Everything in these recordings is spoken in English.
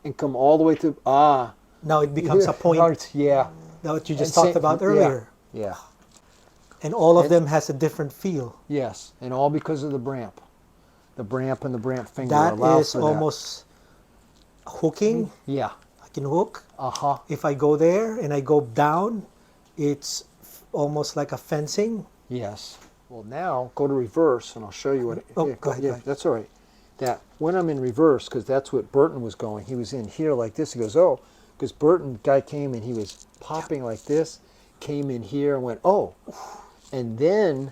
and come all the way to, Now it becomes a point. Yeah. Now what you just talked about earlier. Yeah. And all of them has a different feel. Yes, and all because of the Bramp. The Bramp and the Bramp finger That allows is for that. almost hooking. Yeah. I can hook. Uh-huh. If I go there and I go down, it's almost like a fencing. Yes. Well, now go to reverse, and I'll show you what. Oh, go ahead. That's all right. That when I'm in reverse, because that's what Burton was going. He was in here like this. He goes, oh, because Burton guy came and he was popping like this, came in here and went, oh, and then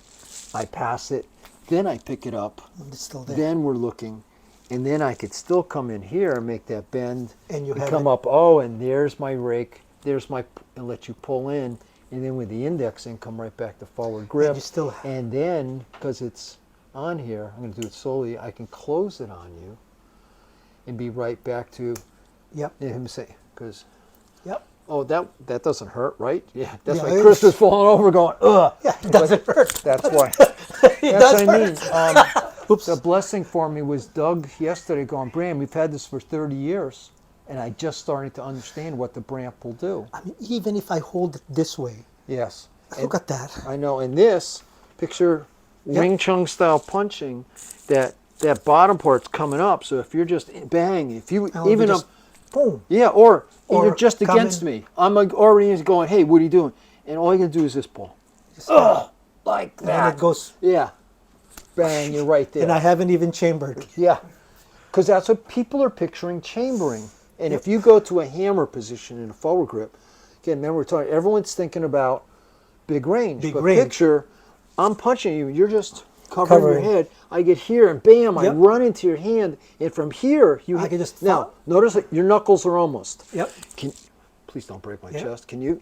I pass it. Then I pick it up. It's still there. Then we're looking, and then I could still come in here and make that bend And you and have come it. up. Oh, and there's my rake. There's my and let you pull in, and then with the index and come right back to forward grip. And you still And then because it's on here, I'm going to do it slowly. I can close it on you, and be right back to him say because. Yep. Oh, that doesn't hurt, right? Yeah, that's Yeah, why Chris is falling over going, ugh. Yeah, it doesn't hurt. That's why. It That's does what I hurt. mean. The blessing for me was Doug yesterday going, Bram, we've had this for 30 years, and I just started to understand what the Bramp will do. I mean, even if I hold it this way, Yes. look at that. I know. And this, picture Wing Chun style punching, that bottom part's coming up, so if you're just bang, if you I'll even just, boom. yeah, or Or you're just come against in. me. I'm like already going, hey, what are you doing? And all you're going to do is this, Paul. Like that. And it goes, Yeah. Bang, you're right there. and I haven't even chambered. Yeah. Because that's what people are picturing chambering. And if you go to a hammer position in a forward grip, again, remember we're talking, everyone's thinking about big range. Big but range. picture, I'm punching you, you're just covering your head. I get here and bam, I Yep. run into your hand. And from here, you I can just now, fall. notice that your knuckles are almost. Yep. Please don't break my Yep. chest. Can you?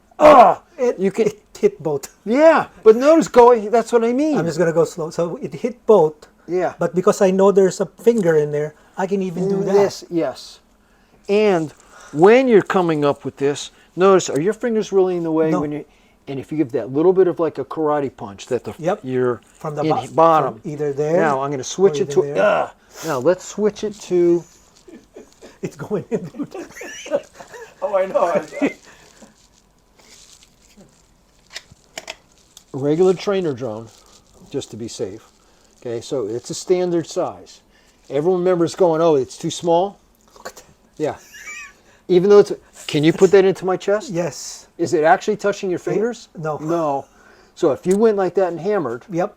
You can hit both. Yeah, but notice going, that's what I mean. I'm just going to go slow. So it hit both. Yeah. But because I know there's a finger in there, I can even do that. This, yes. And when you're coming up with this, notice, are your fingers really in the way No. when you? And if you give that little bit of like a karate punch, that you're From the bottom. from either there. Now I'm going to switch or it to. even there. Now let's switch it to. It's going in. Oh, I know. A regular trainer drone, just to be safe. Okay, so it's a standard size. Everyone remembers going, oh, it's too small. Look at that. Yeah. Even though it's. Can you put that into my chest? Yes. Is it actually touching your fingers? No. No. So if you went like that and hammered, Yep.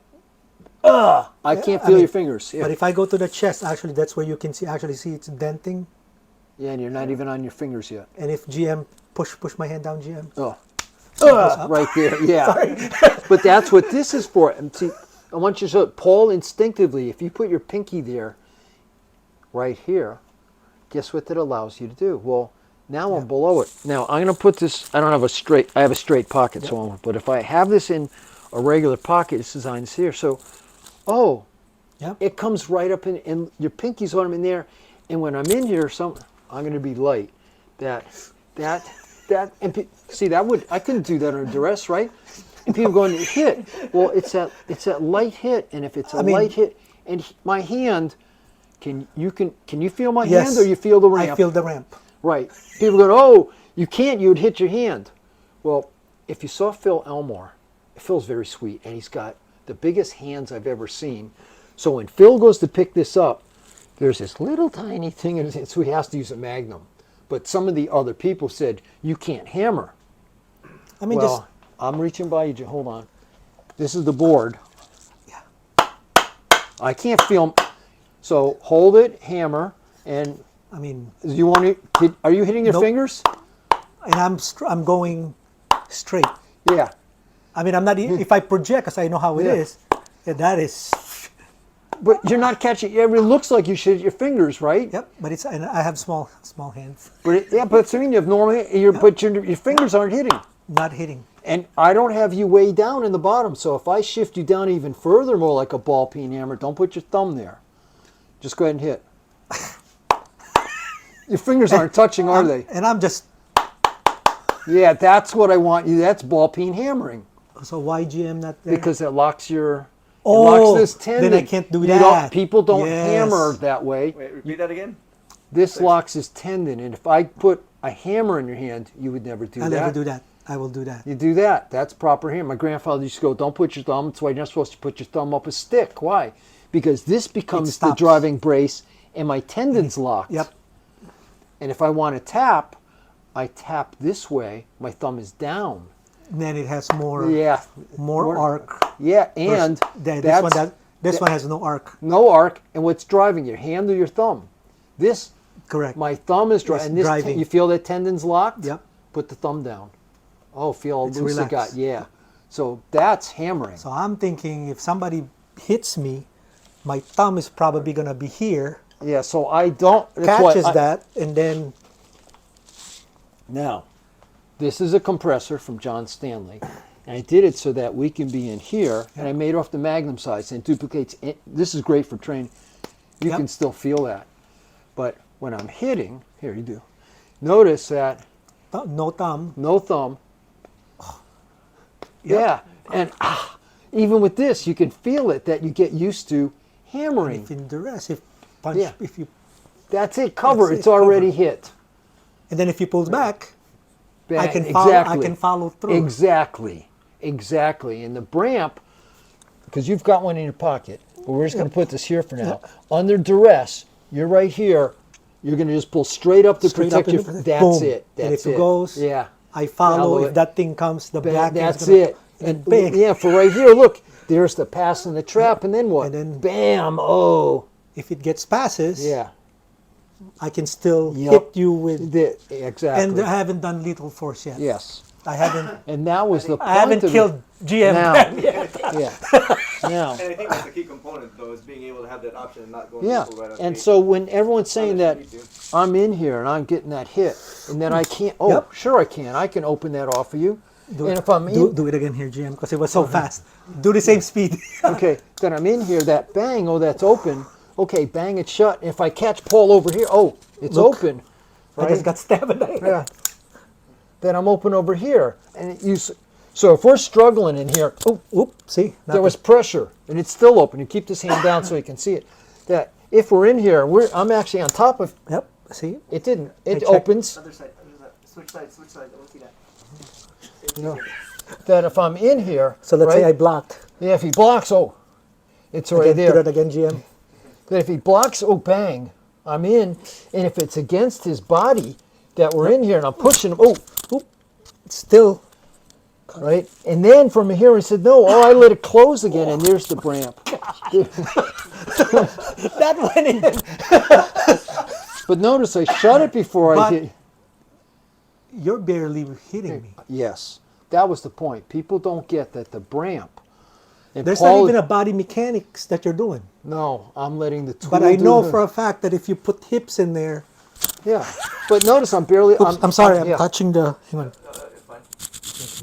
I can't feel your fingers. Yeah. But if I go to the chest, actually, that's where you can see it's denting. Yeah, and you're not even on your fingers yet. And if GM push my hand down, GM. Oh. Right there, yeah. But that's what this is for. And see, I want you to show it. Paul instinctively, if you put your pinky there, right here, guess what that allows you to do? Well, now I'm below it. Now I'm going to put this, I have a straight pocket, but if I have this in a regular pocket, it's designed here. So, it comes right up in, and your pinky's on in there. And when I'm in here, I'm going to be light. And see, I couldn't do that under duress, right? And people going to hit. Well, it's that light hit, and if it's a light hit, and my hand, can you feel my hand, or you feel the ramp? I feel the ramp. Right. People go, oh, you can't. You would hit your hand. Well, if you saw Phil Elmore, Phil's very sweet, and he's got the biggest hands I've ever seen. So when Phil goes to pick this up, there's this little tiny thing in his hand, so he has to use a Magnum. But some of the other people said, you can't hammer. I mean, Well, I'm reaching by you. Hold on. This is the board. Yeah. I can't feel. So hold it, hammer, and I mean, you want to? Are you hitting your Nope. fingers? and I'm going straight. Yeah. I mean, I'm not. If I project, because I know how it Yeah. is, that is. But you're not catching. It looks like you should hit your fingers, right? Yep. But and I have small hands. But but I mean, you have normally. But your fingers aren't hitting. Not hitting. And I don't have you way down in the bottom. So if I shift you down even further, more like a ball peen hammer, don't put your thumb there. Just go ahead and hit. Your fingers aren't touching, are they? And I'm just. Yeah, that's what I want you. That's ball peen hammering. So why GM not there? Because it locks your. Oh, it locks this tendon. then I can't do You that. People don't Yes. hammer that way. Wait, repeat that again? This locks his tendon, and if I put a hammer in your hand, you would never do I'll that. never do that. I will do that. You do that. That's proper hammer. My grandfather used to go, don't put your thumb. That's why you're not supposed to put your thumb up a stick. Why? Because this becomes the driving brace, and my tendon's locked. Yep. And if I want to tap, I tap this way. My thumb is down. Then it has more. Yeah. More arc. Yeah, and This one has no arc. no arc. And what's driving your hand or your thumb? This. Correct. My thumb is driving. And this driving. you feel that tendon's locked? Yep. Put the thumb down. Oh, feel how It's loose it got. relaxed. Yeah. So that's hammering. So I'm thinking if somebody hits me, my thumb is probably going to be here, Yeah, so I don't... that's why catches that, and then... Now, this is a compressor from John Stanley. And I did it so that we can be in here, and I made off the Magnum size, and it duplicates... This is great for training. You Yep. can still feel that. But when I'm hitting... Here, you do. Notice that No thumb. no thumb. Yep. Yeah, and even with this, you can feel it, that you get used to hammering. If in duress, if punch, Yeah. if you... That's it, cover. That's It's it, already cover. hit. And then if he pulls back, I Bang. can follow through. Exactly. And the Bramp, because you've got one in your pocket, but we're just going to put this here for now. Under duress, you're right here. You're going to just pull straight up to Straight protect up your... and- That's boom. it. And That's if it it. goes, yeah. I follow. Follow If it. that thing comes, the black That's is gonna, it. And bang. yeah, for right here, look. There's the pass and the trap, and then what? And then- bam! Oh, If it gets passes, yeah. I can still Yep. hit you with... Exactly. And I haven't done lethal force yet. Yes. I haven't... And that was the point I haven't of killed GM Now. Bram yet. Yeah. Now. And I think that's the key component, though, is being able to have that option and not going Yeah. right out of And the so when everyone's saying that me too. I'm in here and I'm getting that hit, and then I can't. Oh, Yep. sure I can. I can open that off of you. And if I'm in, Do it again here, GM, because it was so fast. Do the same speed. okay, then I'm in here. That bang. Oh, that's open. Okay, bang it shut. If I catch Paul over here, oh, it's Look. open. I just got stabbed in the head. Yeah. Then I'm open over here, and so if we're struggling in here, oh, Oop, see? there was pressure, and it's still open. You keep this hand down so you can see it. That if we're in here, I'm actually on top of. Yep, see? It didn't. It checked. opens. Other side. Switch sides. I don't see that. You know, that if I'm in here, So let's say right? I blocked. Yeah, if he blocks, oh, it's right Again, do there. that again, GM. That if he blocks, oh, bang, I'm in. And if it's against his body that we're in here and I'm pushing him, oh, Oop, still. right? And then from here he said, no, oh, I let it close again, and there's the Bramp. That went in. But notice I shut it before I But- hit. You're barely hitting me. Yes, that was the point. People don't get that the Bramp. And There's Paul, not even a body mechanics that you're doing. No, I'm letting the tool But I do know the- for a fact that if you put hips in there... Yeah, but notice I'm barely... Oops, I'm sorry, I'm yeah. touching the... Hang on, It's fine.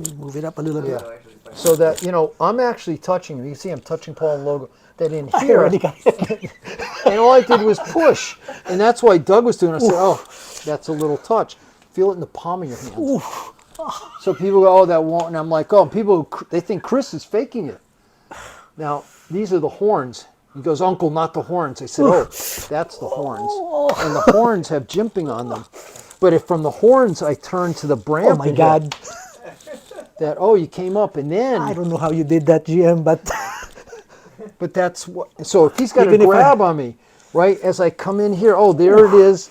let me move it up a little bit. Yeah. No, actually, it's fine. So that, I'm actually touching him. You can see I'm touching Paul's logo. That in I here, already got it. and all I did was push. And that's why Doug was doing it. I said, oh, that's a little touch. Feel it in the palm of your hand. So people go, oh, that won't. And I'm like, oh, people, they think Chris is faking it. Now, these are the horns. He goes, Uncle, not the horns. I said, oh, that's the horns. And the horns have jimping on them. But if from the horns I turn to the Bramp, Oh my God. that, oh, you came up, and then... I don't know how you did that, GM, but... But that's what. So if he's got a Even if grab on me, right, as I come in here, oh, there it is.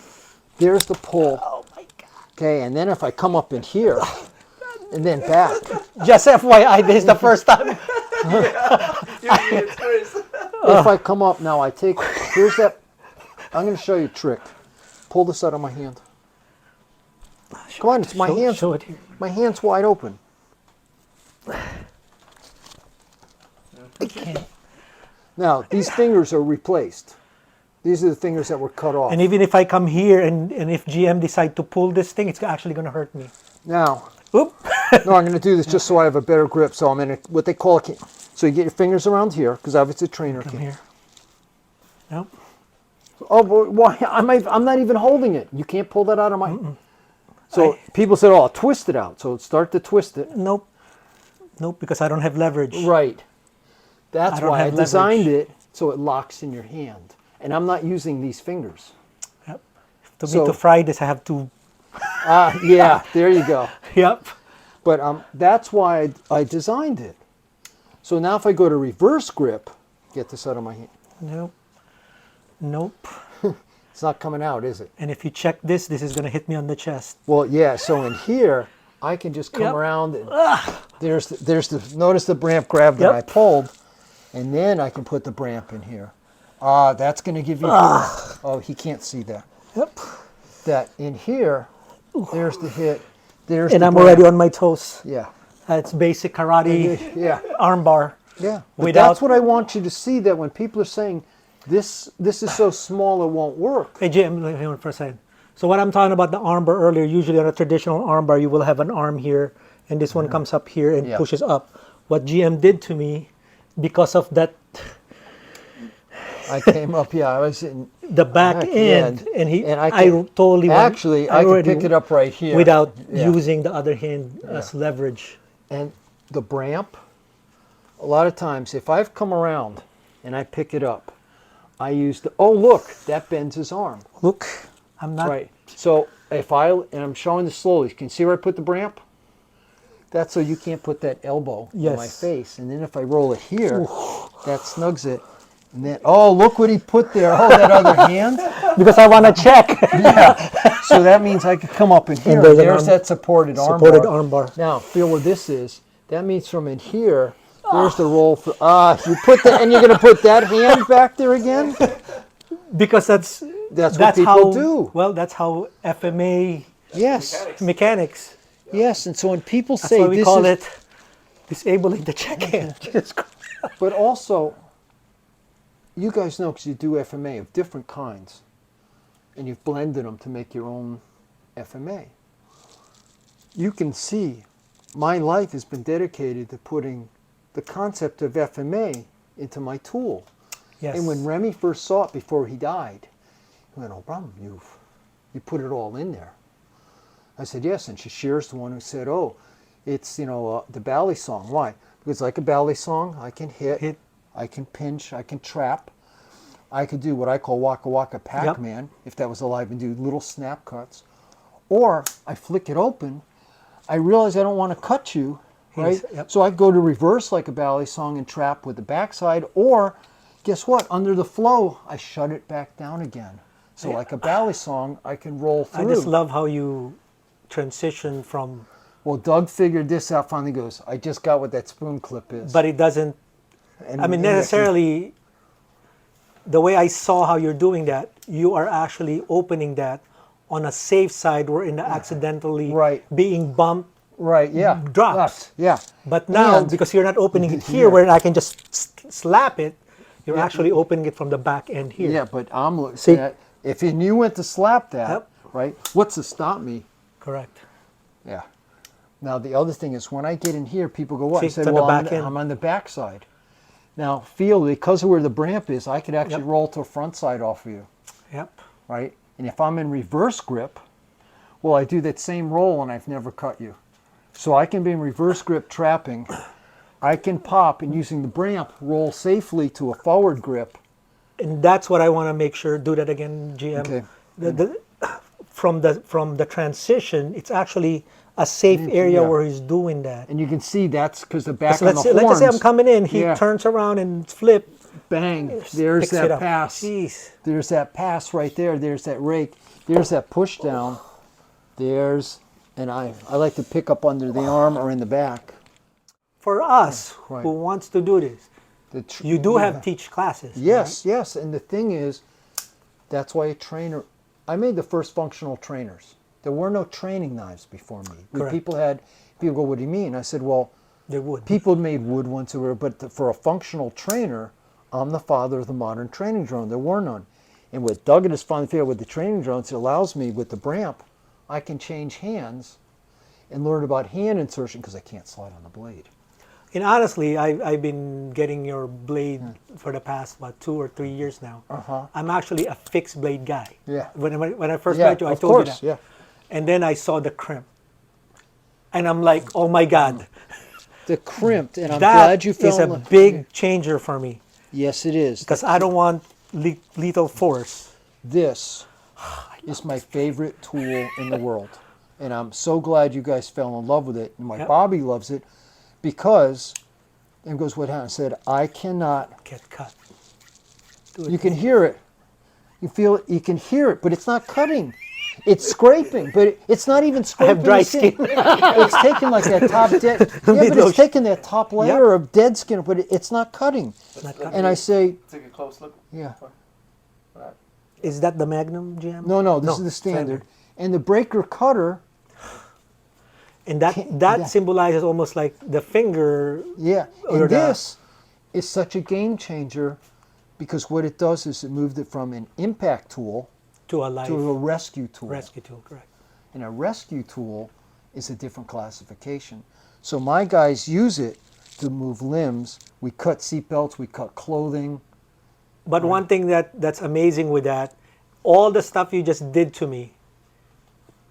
There's the pull. Oh my God. Okay, and then if I come up in here, and then back. Just FYI, this is the first time. It's Chris. If I come up now, I take. Here's that. I'm going to show you a trick. Pull this out of my hand. Come on, it's my hand. Show it here. My hand's wide open. Now these fingers are replaced. These are the fingers that were cut off. And even if I come here and if GM decide to pull this thing, it's actually going to hurt me. Now, Oop. no, I'm going to do this just so I have a better grip. So I'm in what they call a. So you get your fingers around here, because obviously it's a trainer Come can. here. Nope. Oh, but why? I'm not even holding it. You can't pull that out of my. So people said, "Oh, I'll twist it out." So start to twist it. Nope. Nope, because I don't have leverage. Right. That's I don't why I have designed leverage. it so it locks in your hand, and I'm not using these fingers. Yep. To fry this, I have to. Yeah, there you go. Yep. But that's why I designed it. So now if I go to reverse grip, get this out of my hand. Nope. Nope. It's not coming out, is it? And if you check this is going to hit me on the chest. Well, yeah. So in here, I can just come Yep. around. And there's the notice the Bramp grab that Yep. I pulled, and then I can put the Bramp in here. That's going to give you. Oh, he can't see that. Yep. That in here, there's the hit. There's And the I'm Bramp. already on my toes. Yeah. That's basic karate Yeah. armbar. Yeah. But Without- that's what I want you to see. That when people are saying this is so small it won't work. Hey Jim, hang on for a second. So what I'm talking about the armbar earlier, usually on a traditional armbar, you will have an arm here, and this one comes up here and Yeah. pushes up. What GM did to me, because of that, I came up. Yeah, I was in the back end, and I totally went- actually I can already pick it up right here without Yeah. using the other hand as leverage. And the Bramp, a lot of times, if I've come around and I pick it up, I use the, oh look, that bends his arm. Look, I'm not. Right. So if and I'm showing this slowly, can you see where I put the Bramp? That's so you can't put that elbow in my Yes. face. And then if I roll it here, that snugs it. And then, oh, look what he put there. Oh, that other hand. Because I want to check. So that means I could come up in here. there's There's, an that supported armbar. Supported armbar. Now, feel where this is. That means from in here, there's the roll for, you put that, and you're going to put that hand back there again? Because that's what people how, do. Well, that's how FMA Yes. mechanics. Yes, and so when people That's say why we this call is, it disabling the check hand. Jesus Christ. but also, you guys know because you do FMA of different kinds, and you've blended them to make your own FMA. You can see my life has been dedicated to putting the concept of FMA into my tool. Yes. And when Remy first saw it before he died, he went, "Oh, Bram, you put it all in there." I said, "Yes," and Shashir's the one who said, "Oh, it's the ballet song." Why? Because like a ballet song, I can hit, I can pinch, I can trap, I could do what I call Waka Waka Pac-Man, if that was alive, and do little snap cuts, or I flick it open. I realize I don't want to cut you, right? Yep. So I go to reverse like a ballet song and trap with the backside, or guess what? Under the flow, I shut it back down again. So like a ballet song, I can roll through. I just love how you transition from, Well, Doug figured this out. Finally, goes, I just got what that spoon clip is. but it doesn't. And I mean, and necessarily. The way I saw how you're doing that, you are actually opening that on a safe side, where in the accidentally Right. being bumped. right? Yeah, Drops. Yeah, But now, And- because you're not opening it here, Yeah. where I can just slap it, you're actually opening it from the back end here. yeah. But I'm looking See? at if you went to slap that, Yep. right? What's to stop me? Correct. Yeah. Now the other thing is when I get in here, people go, "What?" See, I say, it's on the "Well, back end. I'm on the back side." Now feel because of where the Bramp is, I could actually Yep. roll to a front side off of you, Yep. right? And if I'm in reverse grip, well, I do that same roll and I've never cut you. So I can be in reverse grip trapping. I can pop and using the Bramp roll safely to a forward grip. And that's what I want to make sure. Do that again, GM. Okay. From the transition, it's actually a safe area Yeah. where he's doing that. And you can see that's because the back So on the horns. let's say I'm coming in, he Yeah. turns around and flip. Bang! There's picks it that up. pass. Jeez. There's that pass right there. There's that rake. There's that push down. And I like to pick up under the arm or in the back. For us Right. who wants to do this, you do have teach classes. Yes, yes. And the thing is, that's why a trainer. I made the first functional trainers. There were no training knives before me. Correct. People go, "What do you mean?" I said, "Well, They would. people made wood ones, but for a functional trainer, I'm the father of the modern training drone. There were none. And what Doug has finally figured out with the training drones, it allows me with the Bramp, I can change hands and learn about hand insertion because I can't slide on the blade. And honestly, I've been getting your blade for the past about 2 or 3 years now. I'm actually a fixed blade guy. Yeah. When I first Yeah, met you, I of told course, you that. yeah. And then I saw the crimp. And I'm like, oh my God. The crimped, and I'm That glad you is fell a in the- big changer for me. Yes, it is. Because I don't want lethal force. This is my favorite tool in the world. And I'm so glad you guys fell in love with it. And my Yep. Bobby loves it because, and goes what happened. I said, I cannot, Get cut. Do it. you can hear it. You feel it, you can hear it, but it's not cutting. It's scraping, but it's not even I scraping. have dry the skin. skin. It's taking like that top dead, yeah, but Lotion. it's taking that top layer of dead skin, but it's not cutting. Not cutting. And I say, Take a close look. yeah, Is that the Magnum, GM? no, this is the standard. And the breaker cutter, And that Yeah. symbolizes almost like the finger. yeah, Or and the- this is such a game changer because what it does is it moved it from an impact tool To a life to a rescue tool. rescue tool, correct. And a rescue tool is a different classification. So my guys use it to move limbs. We cut seatbelts, we cut clothing. But one thing that's amazing with that, all the stuff you just did to me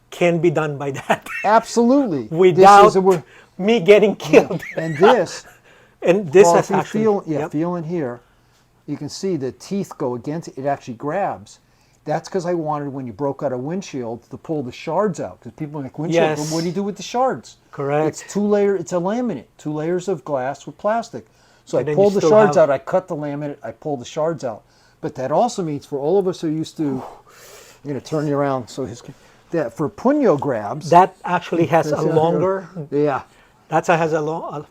can be done by that Absolutely. without This is a, me getting killed. and this, And this well, has if you actually feel, yep. feel in here, you can see the teeth go against it. It actually grabs. That's because I wanted, when you broke out a windshield, to pull the shards out. Because people are like, windshield, Yes. but what do you do with the shards? Correct. It's it's a laminate, 2 layers of glass with plastic. So And I then pulled you the still shards have- out, I cut the laminate, I pulled the shards out. But that also means for all of us who are used to, I'm going to turn you around so that for puño grabs. That actually has a That's- longer. Yeah. Has a long.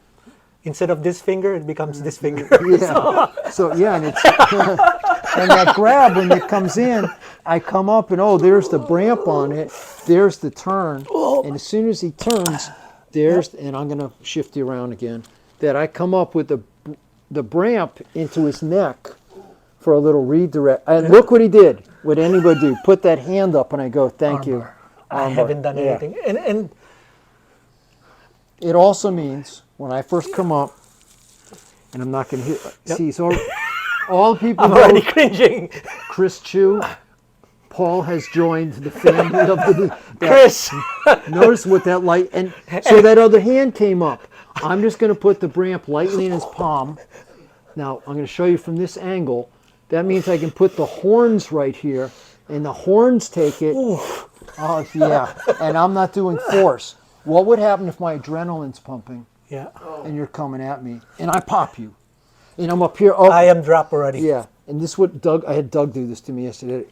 Instead of this finger, it becomes this finger. Yeah. So yeah, and it's and that grab when it comes in, I come up and there's the Bramp on it. There's the turn, and as soon as he turns, and I'm gonna shift you around again. That I come up with the Bramp into his neck for a little redirect. And look what he did. What anybody do? Put that hand up, and I go, thank you. I Armbar. haven't done Yeah. anything. And It also means when I first come up, and I'm not going to see, so all people I'm know already cringing. Chris Chu, Paul has joined the family of Chris. Notice what that light, and so that other hand came up. I'm just going to put the Bramp lightly in his palm. Now, I'm going to show you from this angle. That means I can put the horns right here, and the horns take it. Oh, yeah, and I'm not doing force. What would happen if my adrenaline's pumping Yeah. and you're coming at me and I pop you and I'm up here? Oh, I am dropped already. yeah. And this is what I had Doug do this to me yesterday.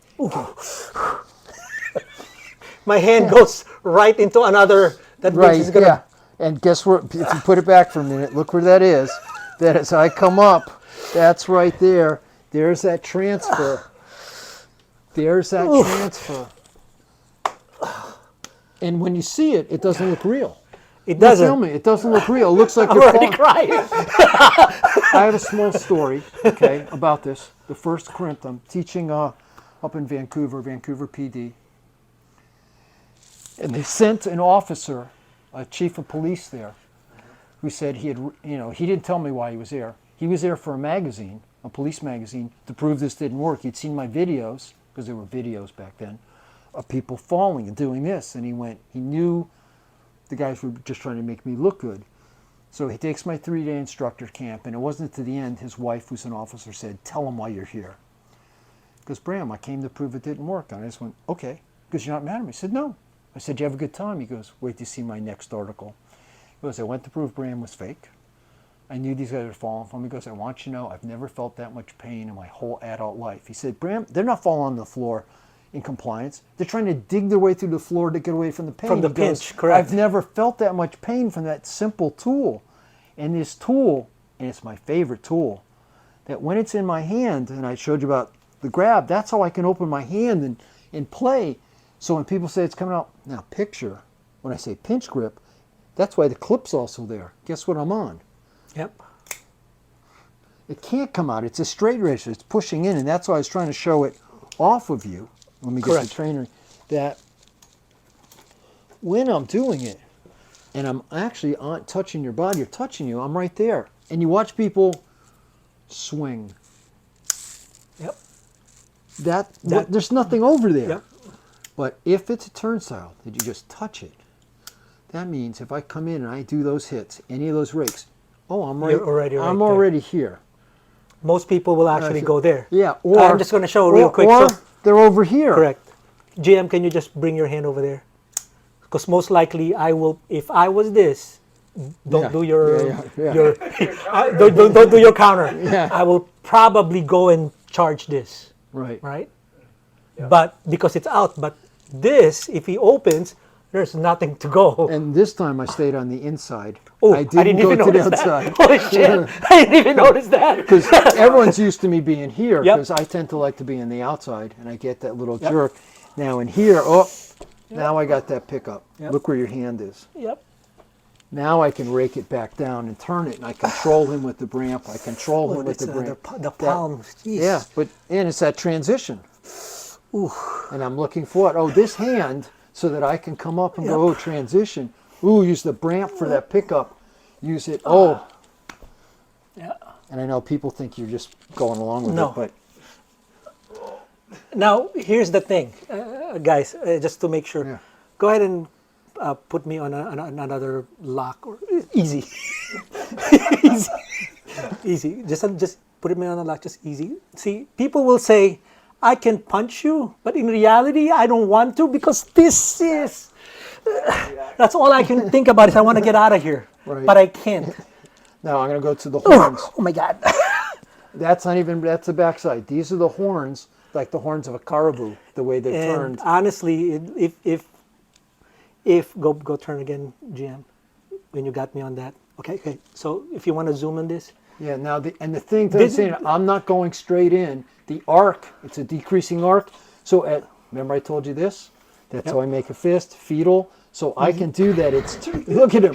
My hand goes right into another. That Right, is gonna. yeah. And guess where? If you put it back for a minute, look where that is. That is, I come up. That's right there. There's that transfer. There's that transfer. And when you see it, it doesn't look real. It You doesn't. feel me? It doesn't look real. It looks like I'm you're already falling. crying. I have a small story, okay, about this. The first Corinth, I'm teaching up in Vancouver PD. And they sent an officer, a chief of police there, who said he didn't tell me why he was there. He was there for a magazine, a police magazine, to prove this didn't work. He'd seen my videos, because there were videos back then, of people falling and doing this. And he knew the guys were just trying to make me look good. So he takes my 3-day instructor camp, and it wasn't to the end his wife, who's an officer, said, tell him why you're here. Because, Bram, I came to prove it didn't work. And I just went, okay, because you're not mad at me. He said, no. I said, you have a good time? He goes, wait to see my next article. He goes, I went to prove Bram was fake. I knew these guys were falling for me. He goes, I want you to know I've never felt that much pain in my whole adult life. He said, Bram, they're not falling on the floor in compliance. They're trying to dig their way through the floor to get away from the pain. From the He goes, pinch, correct. I've never felt that much pain from that simple tool. And this tool, and it's my favorite tool, that when it's in my hand, and I showed you about the grab, that's how I can open my hand and play. So when people say it's coming out, now picture, when I say pinch grip, that's why the clip's also there. Guess what I'm on? Yep. It can't come out. It's a straight razor. It's pushing in, and that's why I was trying to show it off of you. Let me get Correct. the trainer. That when I'm doing it, and I'm actually touching your body, or touching you, I'm right there. And you watch people swing. Yep. There's nothing over there. Yep. But if it's a turnstile, that you just touch it, that means if I come in and I do those hits, any of those rakes, I'm right. You're already right I'm there. already here. Most people will actually go there. Yeah. Or I'm just going to show real quick. Or So, they're over here. correct. GM, can you just bring your hand over there? Because most likely I will, if I was this, don't Yeah. do your, Yeah. your don't do your counter. Yeah. I will probably go and charge this, Right. right? Yeah. But because it's out, but this, if he opens, there's nothing to go. And this time I stayed on the inside. Oh, I didn't go to the outside. Holy shit! I didn't even notice that. Because everyone's used to me being here, Yep. because I tend to like to be on the outside, and I get that little jerk. Now in here, now I got that pickup. Yep. Look where your hand is. Yep. Now I can rake it back down and turn it, and I control him with the Bramp. I control him with the Bramp. The palm. Jeez. Yeah, and it's that transition. Ooh. And I'm looking for it. Oh, this hand, so that I can come up and go, oh, transition. Ooh, use the Bramp for that pickup. Use it. Oh. Yeah. And I know people think you're just going along with No. it, but Now, here's the thing, guys, just to make sure. Yeah. Go ahead and put me on another lock. Or easy. Easy. Easy. Just put me on a lock, just easy. See, people will say, I can punch you, but in reality, I don't want to because this is... That's all I can think about is I want to get out of here, Right. but I can't. now I'm going to go to the horns. Oh my God. That's the backside. These are the horns, like the horns of a caribou, the way they're And turned. honestly, if go turn again, GM, when you got me on that. Okay. So if you want to zoom on this, Yeah, now, the thing that I'm saying, I'm not going straight in. The arc, it's a decreasing arc. So, remember I told you this? That's how I make a fist, fetal. So I can do that. Look at him.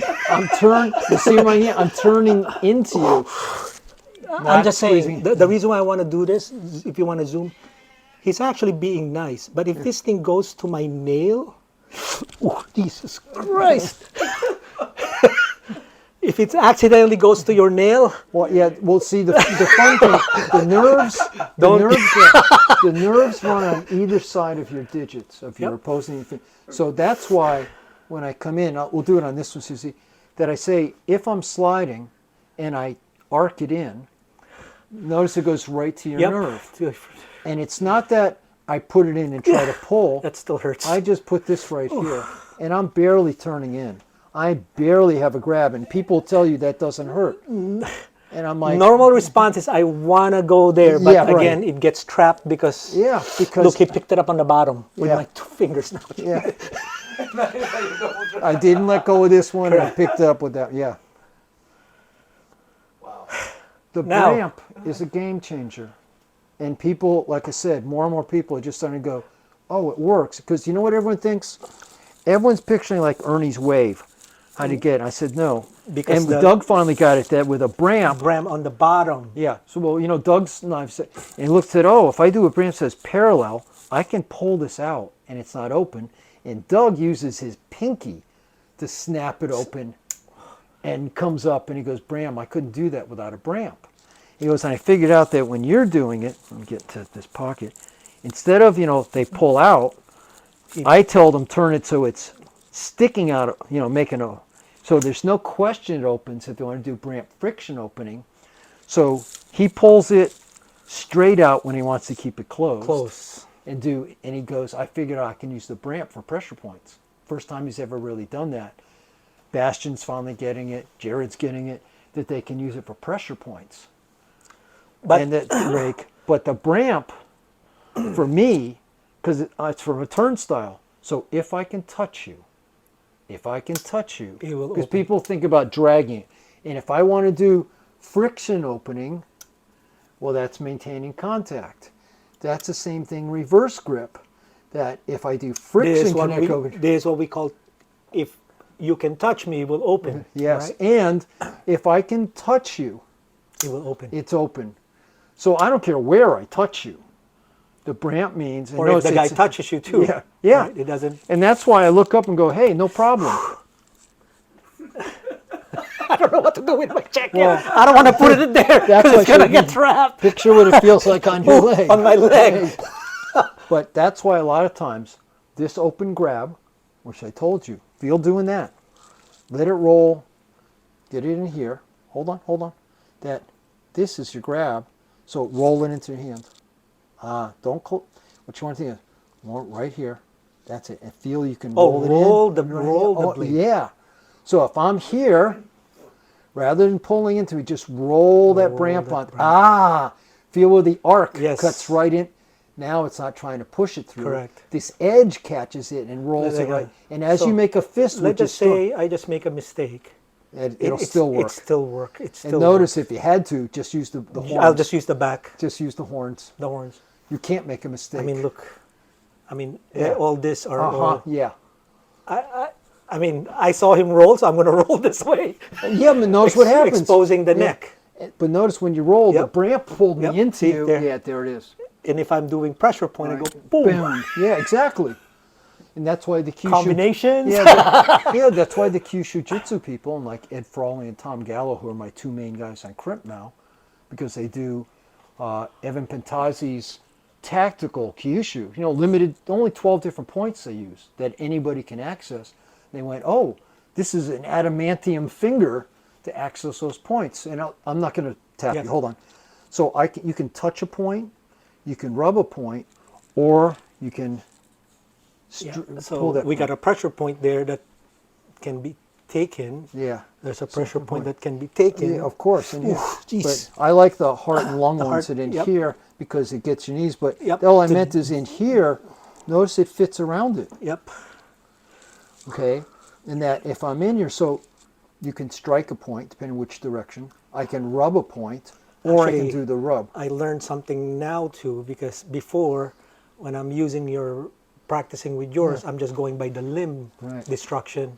You see my hand? I'm turning into you. I'm just saying, the reason why I want to do this, is if you want to zoom, he's actually being nice. But if this thing goes to my nail, oh, Jesus Christ. If it accidentally goes to your nail, Well, yeah, well, see, the fun thing, the nerves run on either side of your digits, of your opposing. So that's why when I come in, we'll do it on this one, Susie, that I say, if I'm sliding and I arc it in, notice it goes right to your nerve. And it's not that I put it in and try to pull. that still hurts. I just put this right here, and I'm barely turning in. I barely have a grab, and people tell you that doesn't hurt. And I'm like... Normal response is I want to go there, but Yeah, right. again, it gets trapped because... Yeah, because... Look, he picked it up on the bottom with Yeah. my 2 fingers now. Yeah. I didn't let go of this one, and I picked it up with that, yeah. Wow. The Now- Bramp is a game changer. And people, like I said, more and more people are just starting to go, oh, it works. Because you know what everyone thinks? Everyone's picturing like Ernie's wave. How to get it? I said, no. Because and Doug finally got it that with a Bramp. Bram on the bottom. Yeah. So, well, Doug's knife said, and he looked at, oh, if I do a Bramp says parallel, I can pull this out and it's not open. And Doug uses his pinky to snap it open and comes up and he goes, Bram, I couldn't do that without a Bramp. He goes, and I figured out that when you're doing it, let me get to this pocket, instead of, they pull out, I told them turn it so it's sticking out, making a, so there's no question it opens if they want to do Bramp friction opening. So he pulls it straight out when he wants to keep it closed. And he goes, I figured out I can use the Bramp for pressure points. First time he's ever really done that. Bastian's finally getting it, Jared's getting it, that they can use it for pressure points. But the Bramp, for me, because it's from a turnstile. So if I can touch you, because people think about dragging it. And if I want to do friction opening, well, that's maintaining contact. That's the same thing, reverse grip, that if I do friction connect over. This is what we call, if you can touch me, it will open. Yes, right? and if I can touch you, it will open. It's open. So I don't care where I touch you. The Bramp means... Or if the guy touches you too. Yeah. Right? It doesn't... And that's why I look up and go, hey, no problem. I don't know what to do with my jacket. I don't want to put it in there because it's going to get trapped. Picture what it feels like on your leg. On my leg. But that's why a lot of times this open grab, which I told you, feel doing that. Let it roll. Get it in here. Hold on. This is your grab. So roll it into your hand. Don't close. What you want to do is right here. That's it. And feel you can Oh, roll it roll in. the- roll the blade. Yeah. So if I'm here, rather than pulling into it, just roll that Bramp that on. Bramp. Ah, feel where the arc Yes. cuts right in. Now it's not trying to push it through. Correct. This edge catches it and rolls Like it right. a- And as so, you make a fist, Let's which is just say I just make a mistake. it'll It's- still work. It still work. It still And notice if you had to, just use the work. horns. I'll just use the back, Just use the horns. the horns. You can't make a mistake. I mean, look. I mean, Yeah. all this are Uh-huh. all. Yeah. I mean, I saw him roll, so I'm going to roll this way. Yeah, but notice what happens. Exposing the Yeah. neck. But notice when you roll, Yep. the Bramp pulled Yep. me into See, you. there. Yeah, there it is. And if I'm doing pressure point, I go boom. Boom. Yeah, exactly. And that's why the Kyushu... Combinations. Yeah, that's why the Kyushu Jitsu people, and like Ed Frawley and Tom Gallo, who are my two main guys on Crimp now, because they do Evan Pentazzi's tactical Kyushu, limited, only 12 different points they use that anybody can access. They went, oh, this is an adamantium finger to access those points. And I'm not going to tap Yes. you, hold on. So you can touch a point, you can rub a point, or you can Yeah. pull So that we got point. a pressure point there that can be taken. Yeah. There's a pressure point that can be taken. Yeah, of course. And jeez. but I like the heart and lung ones heart, that in yep. here because it gets your knees. But Yep. all I To- meant is in here, notice it fits around it. Yep. Okay? And that if I'm in here, so you can strike a point depending which direction. I can rub a point, or I can Actually, do the rub. I learned something now too, because before, when I'm using your practicing with yours, I'm just going by the limb Right. destruction.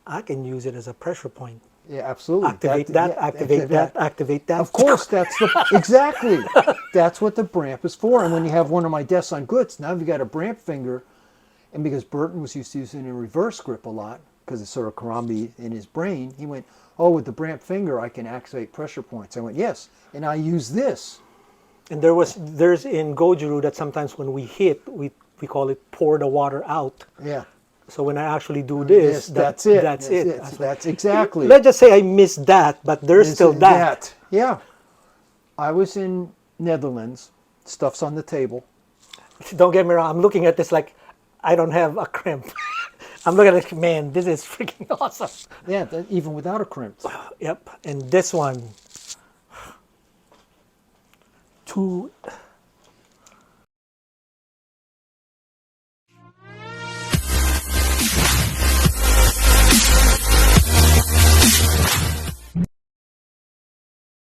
I can use it as a pressure point. Yeah, absolutely. Activate yeah, that, activate that, activate that. Of course, that's exactly. That's what the Bramp is for. And when you have one of my desks on goods, now you've got a Bramp finger, and because Burton was used to using a reverse grip a lot, because it's sort of Karambi in his brain, he went, oh, with the Bramp finger, I can activate pressure points. I went, yes, and I use this. And there's in Goju that sometimes when we hit, we call it pour the water out. Yeah. So when I actually do this, Yes, that's it. That's it. That's exactly. Let's just say I missed that, but there's still that. Yeah. I was in Netherlands. Stuff's on the table. Don't get me wrong. I'm looking at this like I don't have a crimp. I'm looking at it, man, this is freaking awesome. Yeah, even without a crimp. Yep. And this one,